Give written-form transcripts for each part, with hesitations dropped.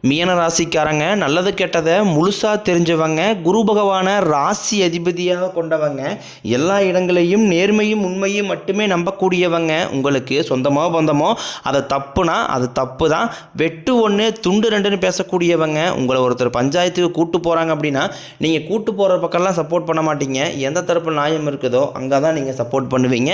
மீன ராசிக்காரங்க நல்லது கெட்டதை முழுசாக தெரிஞ்சவங்க, குரு பகவானை ராசி அதிபதியாக கொண்டவங்க, எல்லா இடங்களையும் நேர்மையும் உண்மையும் மட்டுமே நம்பக்கூடியவங்க. உங்களுக்கு சொந்தமோ பந்தமோ அதை தப்புனா அது தப்பு தான், வெட்டு ஒன்று துண்டு ரெண்டுன்னு பேசக்கூடியவங்க. உங்களை ஒருத்தர் பஞ்சாயத்துக்கு கூட்டு போகிறாங்க அப்படின்னா நீங்கள் கூட்டு போகிற பக்கம்லாம் சப்போர்ட் பண்ண மாட்டீங்க. எந்த தரப்பு நியாயம் இருக்குதோ அங்கே தான் நீங்கள் சப்போர்ட் பண்ணுவீங்க.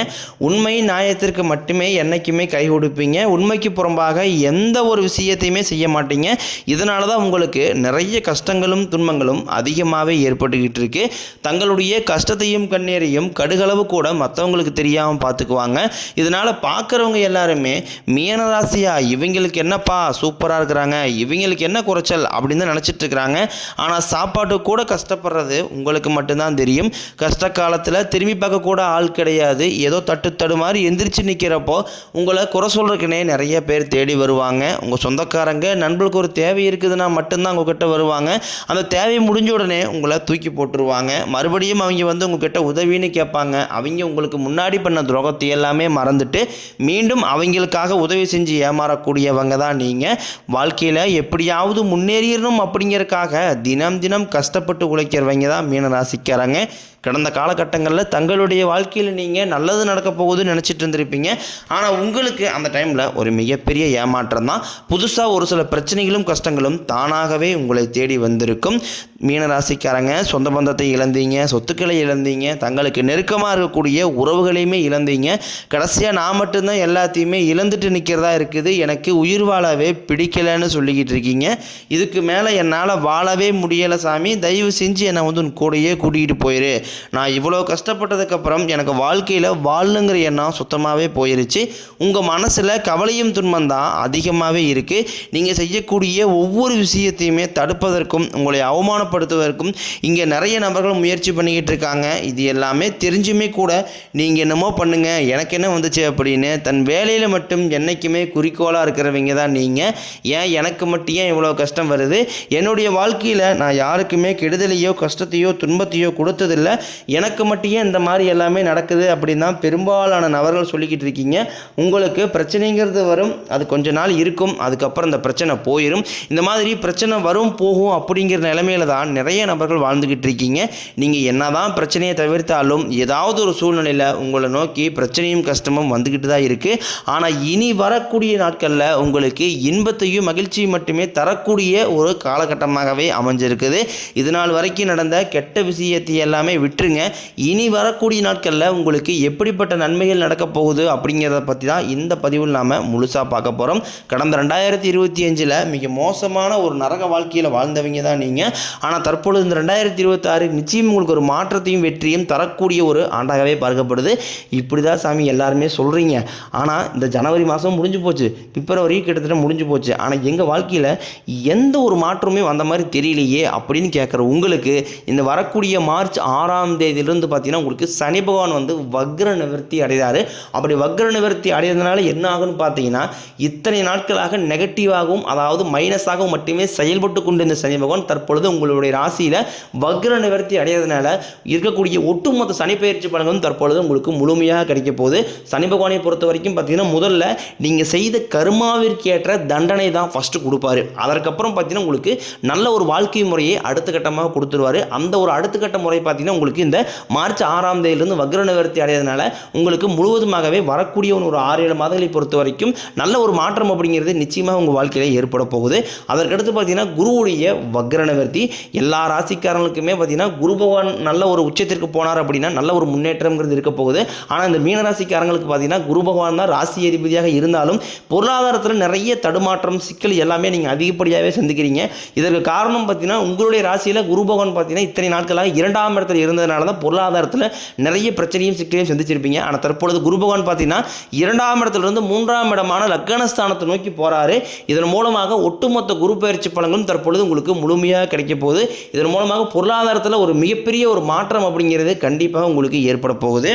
உண்மை நியாயத்திற்கு மட்டுமே என்றைக்குமே கை கொடுப்பீங்க. உண்மைக்கு புறம்பாக எந்த ஒரு விஷயத்தையுமே செய்ய மாட்டீங்க. இதனால தான் உங்களுக்கு நிறைய கஷ்டங்களும் துன்பங்களும் அதிகமாகவே ஏற்பட்டுக்கிட்டு இருக்கு. தங்களுடைய கஷ்டத்தையும் கண்ணீரையும் கடுகளவு கூட மற்றவங்களுக்கு தெரியாமல் பார்த்துக்குவாங்க. இதனால் பார்க்குறவங்க எல்லாருமே மீனராசியா இவங்களுக்கு என்னப்பா சூப்பராக இருக்கிறாங்க, இவங்களுக்கு என்ன குறைச்சல் அப்படின்னு தான் நினச்சிட்டு இருக்கிறாங்க. ஆனால் சாப்பாட்டு கூட கஷ்டப்படுறது உங்களுக்கு மட்டும்தான் தெரியும். கஷ்ட காலத்தில் திரும்பி பார்க்க கூட ஆள் கிடையாது. ஏதோ தட்டு மாதிரி எந்திரிச்சு நிற்கிறப்போ உங்களை குறை சொல்கிறதுக்குனே நிறைய பேர் தேடி வருவாங்க. உங்கள் சொந்தக்காரங்க நண்பர்களுக்கு ஒரு தேவை இருக்குதுன்னா மட்டும்தான் உங்ககிட்ட வருவாங்க. அந்த தேவை முடிஞ்ச உடனே உங்களை தூக்கி போட்டுருவாங்க. மறுபடியும் அவங்க வந்து உங்ககிட்ட உதவின்னு கேட்பாங்க. அவங்க உங்களுக்கு முன்னாடி பண்ண துரோகத்தை எல்லாமே மறந்துட்டு மீண்டும் அவங்களுக்காக உதவி செஞ்சு ஏமாறக்கூடியவங்க தான் நீங்கள். வாழ்க்கையில் எப்படியாவது முன்னேறிடணும் அப்படிங்கிறதுக்காக தினம் தினம் கஷ்டப்பட்டு உழைக்கிறவங்க தான் மீனராசிக்காரங்க. கடந்த காலகட்டங்களில் தங்களுடைய வாழ்க்கையில் நீங்கள் நல்லது நடக்க போகுதுன்னு நினச்சிட்டு இருந்திருப்பீங்க. ஆனால் உங்களுக்கு அந்த டைமில் ஒரு மிகப்பெரிய ஏமாற்றம் தான். புதுசாக ஒரு சில பிரச்சனைகளும் கஷ்டங்களும் தானாகவே உங்களை தேடி வந்திருக்கும். மீனராசிக்காரங்க சொந்த பந்தத்தை இழந்தீங்க, சொத்துக்களை இழந்தீங்க, தங்களுக்கு நெருக்கமாக இருக்கக்கூடிய உறவுகளையுமே இழந்தீங்க. கடைசியாக நான் மட்டும்தான் எல்லாத்தையுமே இழந்துட்டு நிற்கிறதா இருக்குது, எனக்கு உயிர் வாழவே பிடிக்கலைன்னு சொல்லிக்கிட்டு இருக்கீங்க. இதுக்கு மேலே என்னால் வாழவே முடியலை சாமி, தயவு செஞ்சு என்னை வந்து உன் கூடையே கூட்டிகிட்டு போயிரு. நான் இவ்வளோ கஷ்டப்பட்டதுக்கப்புறம் எனக்கு வாழ்க்கையில் வாழணுங்கிற எண்ணம் சுத்தமாகவே போயிருச்சு. உங்கள் மனசில் கவலையும் துன்பம் தான் அதிகமாகவே இருக்குது. நீங்கள் செய்யக்கூடிய ஒவ்வொரு விஷயத்தையுமே தடுப்பதற்கும் உங்களை அவமானப்படுத்துவதற்கும் இங்கே நிறைய நபர்கள் முயற்சி பண்ணிக்கிட்டு இருக்காங்க. இது எல்லாமே தெரிஞ்சுமே கூட நீங்கள் என்னமோ பண்ணுங்கள் எனக்கு என்ன வந்துச்சு அப்படின்னு தன் வேலையில் மட்டும் என்றைக்குமே குறிக்கோளாக இருக்கிறவங்க தான் நீங்கள். ஏன் எனக்கு மட்டும் ஏன் இவ்வளோ கஷ்டம் வருது, என்னுடைய வாழ்க்கையில் நான் யாருக்குமே கெடுதலையோ கஷ்டத்தையோ துன்பத்தையோ கொடுத்ததில்லை, எனக்கு மட்டும் இந்த மாதிரி எல்லாமே நடக்குது அப்படின்னு தான் பெரும்பாலான நபர்கள் சொல்லிக்கிட்டு இருக்கீங்க. உங்களுக்கு பிரச்சனைங்கிறது வரும், அது கொஞ்ச நாள் இருக்கும், அதுக்கப்புறம் இந்த பிரச்சனை போயிடும். இந்த மாதிரி பிரச்சனை வரும் போகும் அப்படிங்கிற நிலைமையில தான் நிறைய நபர்கள் வாழ்ந்துக்கிட்டு இருக்கீங்க. நீங்கள் என்னதான் பிரச்சனையை தவிர்த்தாலும் ஏதாவது ஒரு சூழ்நிலையில் உங்களை நோக்கி பிரச்சனையும் கஷ்டமும் வந்துக்கிட்டு தான் இருக்குது. ஆனால் இனி வரக்கூடிய நாட்களில் உங்களுக்கு இன்பத்தையும் மகிழ்ச்சியும் மட்டுமே தரக்கூடிய ஒரு காலகட்டமாகவே அமைஞ்சிருக்குது. இதனால் வரைக்கும் நடந்த கெட்ட விஷயத்தை எல்லாமே விட்டுருங்க. இனி வரக்கூடிய நாட்களில் உங்களுக்கு எப்படிப்பட்ட நன்மைகள் நடக்க போகுது அப்படிங்கிறத பற்றி தான் இந்த பதிவில் நாம் முழுசாக பார்க்க போகிறோம். கடந்த 2025 மிக மோசமான ஒரு நரக வாழ்க்கையில் வாழ்ந்தவங்க தான் நீங்கள். ஆனால் தற்பொழுது இந்த 2026 நிச்சயம் உங்களுக்கு ஒரு மாற்றத்தையும் வெற்றியும் தரக்கூடிய ஒரு ஆண்டாகவே பார்க்கப்படுது. இப்படி தான் சாமி எல்லாருமே சொல்கிறீங்க. ஆனால் இந்த ஜனவரி மாதம் முடிஞ்சு போச்சு, பிப்ரவரி கிட்டத்தட்ட முடிஞ்சு போச்சு, ஆனால் எங்கள் வாழ்க்கையில் எந்த ஒரு மாற்றமே வந்த மாதிரி தெரியலையே அப்படின்னு கேட்குற உங்களுக்கு இந்த வரக்கூடிய மார்ச் 6ஆம் தேதியிலிருந்து பார்த்தீங்கன்னா உங்களுக்கு சனி பகவான் வந்து வக்ர நிவர்த்தி அடைகிறாரு. அப்படி வக்ர நிவர்த்தி அடைகிறதுனால என்ன ஆகுன்னு பார்த்தீங்கன்னா இத்தனை நாட்களாக நெகட்டிவாகவும் அதாவது மைனஸாகவும் மட்டுமே செயல்பட்டு கொண்டு இந்த சனி பகவான் தற்பொழுது உங்களுடைய ராசியில் வக்ர நிவர்த்தி அடைகிறதுனால இருக்கக்கூடிய ஒட்டுமொத்த சனி பயிற்சி பலன்களும் தற்பொழுது உங்களுக்கு முழுமையாக கிடைக்க போகுது. சனி பகவானை பொறுத்த வரைக்கும் பார்த்தீங்கன்னா முதல்ல நீங்கள் செய்த கர்மாவிற்கேற்ற தண்டனை தான் ஃபஸ்ட்டு கொடுப்பாரு. அதற்கப்புறம் பார்த்தீங்கன்னா உங்களுக்கு நல்ல ஒரு வாழ்க்கை முறையை அடுத்த கட்டமாக கொடுத்துருவார். அந்த ஒரு அடுத்த கட்ட முறை பார்த்தீங்கன்னா உங்களுக்கு இந்த மார்ச் 6ஆம் தேதியிலிருந்து வக்ர நிவர்த்தி அடைகிறதுனால உங்களுக்கு முழுவதுமாகவே வரக்கூடிய ஒரு 6-7 மாதங்களை பொறுத்த வரைக்கும் நல்ல ஒரு மாற்றம் அப்படிங்கிறது நிச்சயமாக உங்கள் வாழ்க்கையில் ஏற்பட போகுது. அதற்கடுத்து பார்த்தீங்கன்னா குருவுடைய வக்ர நிவர்த்தி எல்லா ராசிக்காரங்களுக்குமே பார்த்தீங்கன்னா குரு பகவான் நல்ல ஒரு உச்சத்திற்கு போனார் அப்படின்னா நல்ல ஒரு முன்னேற்றம்ங்கிறது இருக்க போகுது. ஆனால் இந்த மீனராசிக்காரங்களுக்கு பார்த்தீங்கன்னா குரு பகவான் தான் ராசி அதிபதியாக இருந்தாலும் பொருளாதாரத்தில் நிறைய தடுமாற்றம் சிக்கல் எல்லாமே நீங்கள் அதிகப்படியாகவே சந்திக்கிறீங்க. இதற்கு காரணம் பார்த்தீங்கன்னா உங்களுடைய ராசியில் குரு பகவான் பார்த்தீங்கன்னா இத்தனை நாட்களாக 2ஆம் இடத்துல இருந்ததுனால தான் பொருளாதாரத்தில் நிறைய பிரச்சனையும் சிக்கலையும் சந்திச்சிருப்பீங்க. ஆனால் தற்பொழுது குரு பகவான் பார்த்தீங்கன்னா 2ஆம் இடத்திலிருந்து 3ஆம் இடமான லக்னஸ்தானத்தை நோக்கி போகிறாரு. இதன் மூலமாக ஒட்டுமொத்த குரு பயிற்சி பலன்களும் தற்பொழுது உங்களுக்கு முழுமையாக கிடைக்க போகுது. இதன் மூலமாக பொருளாதாரத்தில் ஒரு மிகப்பெரிய ஒரு மாற்றம் அப்படிங்கிறது கண்டிப்பாக உங்களுக்கு ஏற்பட போகுது.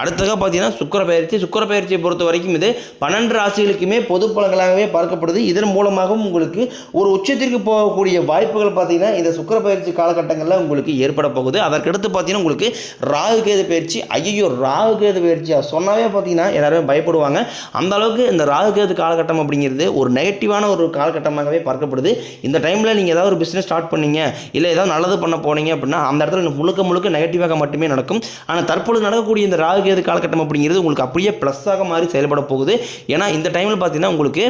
அடுத்ததாக பார்த்தீங்கன்னா சுக்கிர பயிற்சியை பொறுத்த வரைக்கும் இது 12 ராசிகளுக்குமே பொது பலன்களாகவே பார்க்கப்படுது. இதன் மூலமாகவும் உங்களுக்கு ஒரு உச்சத்திற்கு போகக்கூடிய வாய்ப்புகள் பார்த்தீங்கன்னா இந்த சுக்கிர பயிற்சி காலகட்டங்களில் உங்களுக்கு ஏற்பட போகுது. அதற்கடுத்து பார்த்தீங்கன்னா உங்களுக்கு ராகு கேது பயிற்சி. ஐயோ, ராகு கேது பயிற்சியா சொன்னாவே பார்த்தீங்கன்னா எல்லாருமே பயப்படுவாங்க. அந்த அளவுக்கு இந்த ராகு கேது காலகட்டம் அப்படிங்கிறது ஒரு நெகட்டிவான ஒரு காலகட்டமாகவே பார்க்கப்படுது. இந்த டைமில் நீங்கள் ஏதாவது ஒரு பிஸ்னஸ் ஸ்டார்ட் பண்ணீங்க, இல்லை ஏதாவது நல்லது பண்ண போனீங்க அப்படின்னா அந்த இடத்துல முழுக்க நெகட்டிவாக மட்டுமே நடக்கும். ஆனால் தற்பொழுது நடக்கக்கூடிய இந்த ராகு கேது காலகட்டம் அப்படிங்கிறது உங்களுக்கு அப்படியே ப்ளஸ்ஸாக மாதிரி செயல்பட போகுது. ஏன்னா இந்த டைமில் பார்த்தீங்கன்னா உங்களுக்கு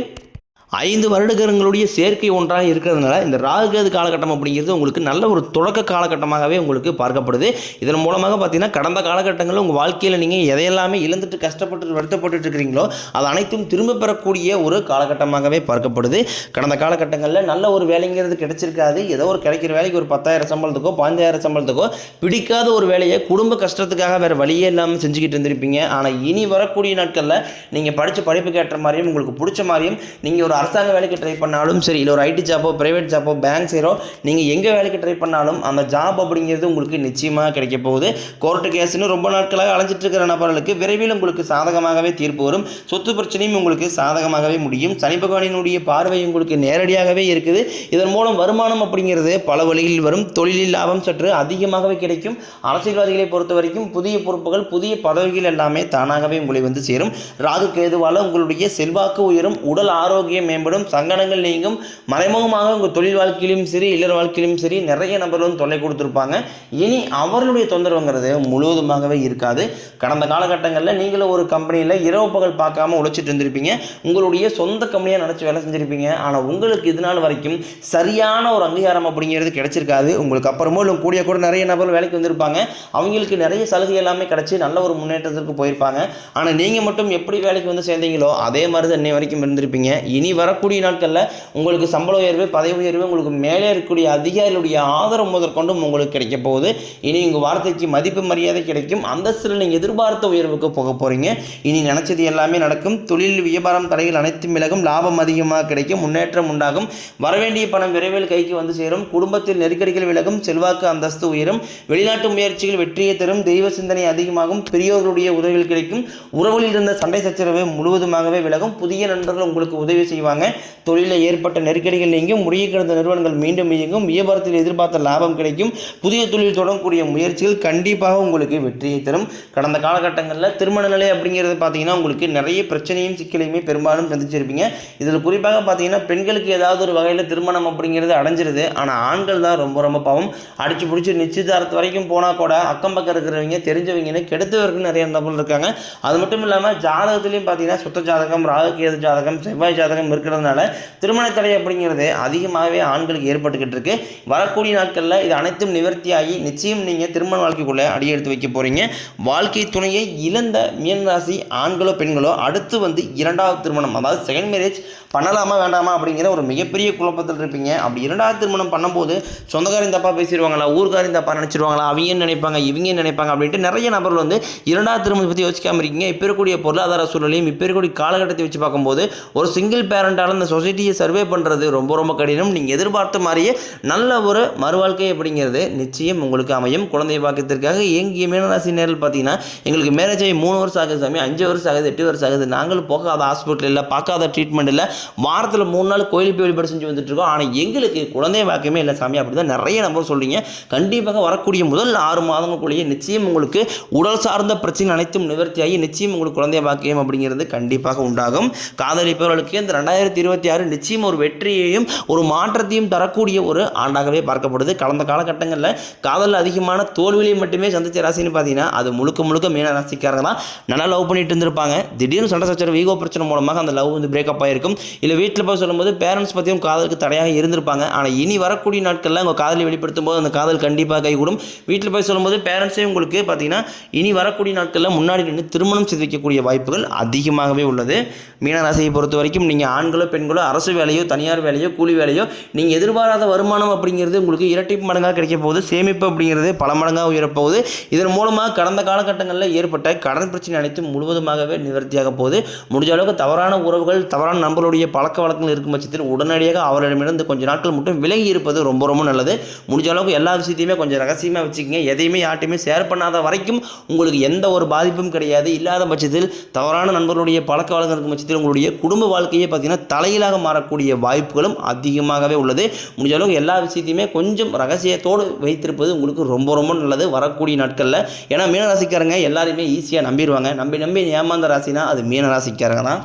5 வருடங்களுடைய சேர்க்கை ஒன்றாக இருக்கிறதுனால இந்த ராகு கேது காலகட்டம் அப்படிங்கிறது உங்களுக்கு நல்ல ஒரு தொடக்க காலகட்டமாகவே உங்களுக்கு பார்க்கப்படுது. இதன் மூலமாக பார்த்தீங்கன்னா கடந்த காலகட்டங்களில் உங்கள் வாழ்க்கையில் நீங்கள் எதையெல்லாமே இழந்துட்டு கஷ்டப்பட்டு வருத்தப்பட்டு இருக்கிறீங்களோ அது அனைத்தும் திரும்ப பெறக்கூடிய ஒரு காலகட்டமாகவே பார்க்கப்படுது. கடந்த காலகட்டங்களில் நல்ல ஒரு வேலைங்கிறது கிடைச்சிருக்காது. ஏதோ ஒரு கிடைக்கிற வேலைக்கு ஒரு 10,000 சம்பளத்துக்கோ 15,000 சம்பளத்துக்கோ பிடிக்காத ஒரு வேலையை குடும்ப கஷ்டத்துக்காக வேறு வழியே இல்லாமல் செஞ்சுக்கிட்டு இருந்திருப்பீங்க. ஆனால் இனி வரக்கூடிய நாட்களில் நீங்கள் படித்த படிப்புக்கு ஏற்ற மாதிரியும் உங்களுக்கு பிடிச்ச மாதிரியும் நீங்கள் ஒரு அரசாங்க வேலைக்கு ட்ரை பண்ணாலும் சரி, இல்லை ஒரு ஐடி ஜாப்போ பிரைவேட் ஜாப்போ பேங்க் சேரோ நீங்கள் எங்கே வேலைக்கு ட்ரை பண்ணாலும் அந்த ஜாப் அப்படிங்கிறது உங்களுக்கு நிச்சயமாக கிடைக்க போகுது. கோர்ட்டு கேஸ்ன்னு ரொம்ப நாட்களாக அலைஞ்சிட்டு இருக்கிற நபர்களுக்கு விரைவில் உங்களுக்கு சாதகமாகவே தீர்ப்பு வரும். சொத்து பிரச்சனையும் உங்களுக்கு சாதகமாகவே முடியும். சனி பகவானினுடைய பார்வை உங்களுக்கு நேரடியாகவே இருக்குது. இதன் மூலம் வருமானம் அப்படிங்கிறது பல வழிகளில் வரும். தொழிலில் லாபம் சற்று அதிகமாகவே கிடைக்கும். அரசியல்வாதிகளை பொறுத்த வரைக்கும் புதிய பொறுப்புகள் புதிய பதவிகள் எல்லாமே தானாகவே உங்களை வந்து சேரும். ராகு கேதுவால் உங்களுடைய செல்வாக்கு உயரும், உடல் ஆரோக்கியம் மேம்படும், சங்கடங்கள் நீங்கும். மறைமுகமாக உங்கள் தொழில் வாழ்க்கையிலும் சரி இல்லற வாழ்க்கையிலும் சரி நிறைய நபர்களும் தொல்லை கொடுத்துருப்பாங்க. இனி அவர்களுடைய தொந்தரவுங்கிறது முழுவதுமாகவே இருக்காது. கடந்த காலகட்டங்களில் நீங்களும் ஒரு கம்பெனியில் இரவு பகல் பார்க்காம உழைச்சிட்டு இருந்திருப்பீங்க. உங்களுடைய சொந்த கம்பெனியாக நினச்சி வேலை செஞ்சுருப்பீங்க. ஆனால் உங்களுக்கு இது நாள் வரைக்கும் சரியான ஒரு அங்கீகாரம் அப்படிங்கிறது கிடைச்சிருக்காது. உங்களுக்கு அப்புறமோ இல்லை கூட நிறைய நபர்கள் வேலைக்கு வந்திருப்பாங்க. அவங்களுக்கு நிறைய சலுகை எல்லாமே கிடைச்சி நல்ல ஒரு முன்னேற்றத்திற்கு போயிருப்பாங்க. ஆனால் நீங்கள் மட்டும் எப்படி வேலைக்கு வந்து சேர்ந்தீங்களோ அதே மாதிரி தான் இன்னை வரைக்கும் இருந்திருப்பீங்க. இனி வரக்கூடிய நாட்களில் உங்களுக்கு சம்பள உயர்வு பதவி உயர்வு உங்களுக்கு மேலே இருக்கக்கூடிய அதிகாரிகளுடைய ஆதரவு முதற்கொண்டும் உங்களுக்கு கிடைக்க போகுது. இனி உங்கள் வார்த்தைக்கு மதிப்பு மரியாதை கிடைக்கும். அந்தஸ்தில் நீங்கள் எதிர்பார்த்த உயர்வுக்கு போக போகிறீங்க. இனி நினச்சது எல்லாமே நடக்கும். தொழில் வியாபாரம் தடைகள் அனைத்தும் விலகும். லாபம் அதிகமாக கிடைக்கும். முன்னேற்றம் உண்டாகும். வரவேண்டிய பணம் விரைவில் கைக்கு வந்து சேரும். குடும்பத்தில் நெருக்கடிகள் விலகும். செல்வாக்கு அந்தஸ்து உயரும். வெளிநாட்டு முயற்சிகள் வெற்றியை தரும். தெய்வ சிந்தனை அதிகமாகும். பெரியோர்களுடைய உதவிகள் கிடைக்கும். உறவுகளில் இருந்த சண்டை சச்சரவு முழுவதுமாகவே விலகும். புதிய நண்பர்கள் உங்களுக்கு உதவி செய்வாங்க. தொழிலில் ஏற்பட்ட நெருக்கடிகள் நீங்கும். முறிய கிடந்த நிறுவனங்கள் மீண்டும் இயங்கும். வியாபாரத்தில் எதிர்பார்த்த லாபம் கிடைக்கும். புதிய தொழில் தொடங்கக்கூடிய முயற்சிகள் கண்டிப்பாக உங்களுக்கு வெற்றியை தரும். கடந்த காலகட்டங்களில் திருமண நிலை அப்படிங்கிறது பார்த்தீங்கன்னா உங்களுக்கு நிறைய பிரச்சனையும் சிக்கலையுமே பெரும்பாலும் சந்திச்சிருப்பீங்க. இதில் குறிப்பாக பார்த்தீங்கன்னா பெண்களுக்கு ஏதாவது ஒரு வகையில் திருமணம் அப்படிங்கிறது அடைஞ்சிருது. ஆனால் ஆண்கள் தான் ரொம்ப பாவம். அடிச்சு பிடிச்சி நிச்சயதார்த்தம் வரைக்கும் போனால் கூட அக்கம் பக்கம் இருக்கிறவங்க தெரிஞ்சவங்கன்னு கெடுத்தவர்கள் நிறைய நபர்கள் இருக்காங்க. அது மட்டும் இல்லாமல் ஜாதகத்திலையும் பார்த்தீங்கன்னா சுத்த ஜாதகம் ராகு கேது ஜாதகம் செவ்வாய் ஜாதகம் இருக்கிறதுனால திருமண தடை அப்படிங்கிறது அதிகமாகவே ஆண்களுக்கு ஏற்பட்டுக்கிட்டு இருக்கு. வரக்கூடிய நாட்களில் இது அனைத்தும் நிவர்த்தியாகி நிச்சயம் நீங்கள் திருமண வாழ்க்கைக்குள்ளே அடியெடுத்து வைக்க போகிறீங்க. வாழ்க்கை துணையை இழந்த மீனராசி ஆண்களோ பெண்களோ அடுத்து வந்து 2வது திருமணம் அதாவது செகண்ட் மேரேஜ் பண்ணலாமா வேண்டாமா அப்படிங்கிற ஒரு மிகப்பெரிய குழப்பத்தில் இருப்பீங்க. அப்படி 2வது திருமணம் பண்ணும்போது சொந்தக்காரையும் தப்பாக பேசிடுவாங்களா, ஊர்காரையும் தப்பாக நினச்சிடுவாங்களா, அவங்க நினைப்பாங்க இவங்க நினைப்பாங்க அப்படின்ட்டு நிறைய நபர்கள் வந்து 2வது திருமணத்தை பற்றி யோசிக்காமல் இருக்கீங்க. இப்போ இருக்கக்கூடிய பொருளாதார சூழ்நிலையும் இப்போ இருக்கக்கூடிய காலகட்டத்தை வச்சு பார்க்கும்போது ஒரு சிங்கிள் பேரண்டால் இந்த சொசைட்டியை சர்வே பண்ணுறது ரொம்ப கடினம். நீங்கள் எதிர்பார்த்த மாதிரியே நல்ல ஒரு மறுவாழ்க்கை அப்படிங்கிறது நிச்சயம் உங்களுக்கு அமையும். குழந்தை பாக்கியத்திற்காக எங்கிய மீனராசி நேரில் பார்த்தீங்கன்னா எங்களுக்கு மேரேஜ் ஆகி 3 வருஷம் ஆகுது சாமி, 5 வருஷம் ஆகுது, 8 வருஷம் ஆகுது, நாங்களும் போகாத ஹாஸ்பிட்டல் இல்லை, பார்க்காத ட்ரீட்மெண்ட் இல்லை, வாரத்தில் 3 நாள் கோயிலுக்கு போய் வழிபாடு செஞ்சு வந்துட்டு இருக்கோம், ஆனால் எங்களுக்கு குழந்தை பாக்கியமே இல்லை சாமி அப்படி தான் நிறைய நம்பர் சொல்கிறீங்க. கண்டிப்பாக வரக்கூடிய முதல் 6 மாதங்களுக்குள்ளேயே நிச்சயம் உங்களுக்கு உடல் சார்ந்த பிரச்சனை அனைத்தும் நிவர்த்தியாகி நிச்சயம் உங்களுக்கு குழந்தை பாக்கியம் அப்படிங்கிறது கண்டிப்பாக உண்டாகும். காதலிப்பவர்களுக்கு இந்த 2026 நிச்சயம் ஒரு வெற்றியையும் ஒரு மாற்றத்தையும் தரக்கூடிய ஒரு ஆண்டாகவே பார்க்கப்படுது. கடந்த காலகட்டங்களில் காதலில் அதிகமான தோல்வியை மட்டுமே சந்திச்ச ராசின்னு பார்த்தீங்கன்னா அது முழுக்க மீன ராசிக்காரங்க தான். நல்லா லவ் பண்ணிட்டு இருந்திருப்பாங்க. திடீர்னு சண்டை சச்சரவு ஈகோ பிரச்சனை மூலமாக அந்த லவ் வந்து பிரேக்கப் ஆகிருக்கும். இல்லை வீட்டில் போய் சொல்லும்போது பேரண்ட்ஸ் பற்றியும் காதலுக்கு தடையாக இருந்திருப்பாங்க. ஆனால் இனி வரக்கூடிய நாட்களில் உங்கள் காதலை வெளிப்படுத்தும் போது அந்த காதல் கண்டிப்பாக கைகூடும். வீட்டில் போய் சொல்லும்போது பேரண்ட்ஸே உங்களுக்கு பார்த்தீங்கன்னா இனி வரக்கூடிய நாட்களில் முன்னாடி நின்று திருமணம் செய்து வைக்கக்கூடிய வாய்ப்புகள் அதிகமாகவே உள்ளது. மீனராசியை பொறுத்த வரைக்கும் நீங்கள் ஆண் ஆண்களோ பெண்களோ அரசு வேலையோ தனியார் வேலையோ கூலி வேலையோ நீங்கள் எதிர்பாராத வருமானம் அப்படிங்கிறது உங்களுக்கு இரட்டிப்பு மடங்காக கிடைக்க போகுது. சேமிப்பு அப்படிங்கிறது பல மடங்காக உயரப்போகுது. இதன் மூலமாக கடந்த காலகட்டங்களில் ஏற்பட்ட கடன் பிரச்சனை அனைத்தும் முழுவதுமாகவே நிவர்த்தியாக போகுது. முடிஞ்ச அளவுக்கு தவறான உறவுகள் தவறான நண்பர்களுடைய பழக்க வழக்கங்கள் இருக்கும் பட்சத்தில் உடனடியாக அவரிடமிருந்து கொஞ்சம் நாட்கள் மட்டும் விலகி இருப்பது ரொம்ப ரொம்ப நல்லது. முடிஞ்ச அளவுக்கு எல்லா விஷயத்தையுமே கொஞ்சம் ரகசியமாக வச்சுக்கோங்க. எதையுமே யார்ட்டையுமே ஷேர் பண்ணாத வரைக்கும் உங்களுக்கு எந்த ஒரு பாதிப்பும் கிடையாது. இல்லாத பட்சத்தில் தவறான நண்பர்களுடைய பழக்க வழக்கம் இருக்கும் பட்சத்தில் உங்களுடைய குடும்ப வாழ்க்கையை பார்த்தீங்கன்னா தலையிலாக மாறக்கூடிய வாய்ப்புகளும் அதிகமாகவே உள்ளது. முடிஞ்ச அளவுக்கு எல்லா விஷயத்தையுமே கொஞ்சம் ரகசியத்தோடு வைத்திருப்பது உங்களுக்கு ரொம்ப ரொம்ப நல்லது வரக்கூடிய நாட்களில். ஏன்னா மீனராசிக்காரங்க எல்லாரையுமே ஈஸியாக நம்பிடுவாங்க. நம்பி ஏமாந்த ராசினா அது மீனராசிக்காரங்க தான்.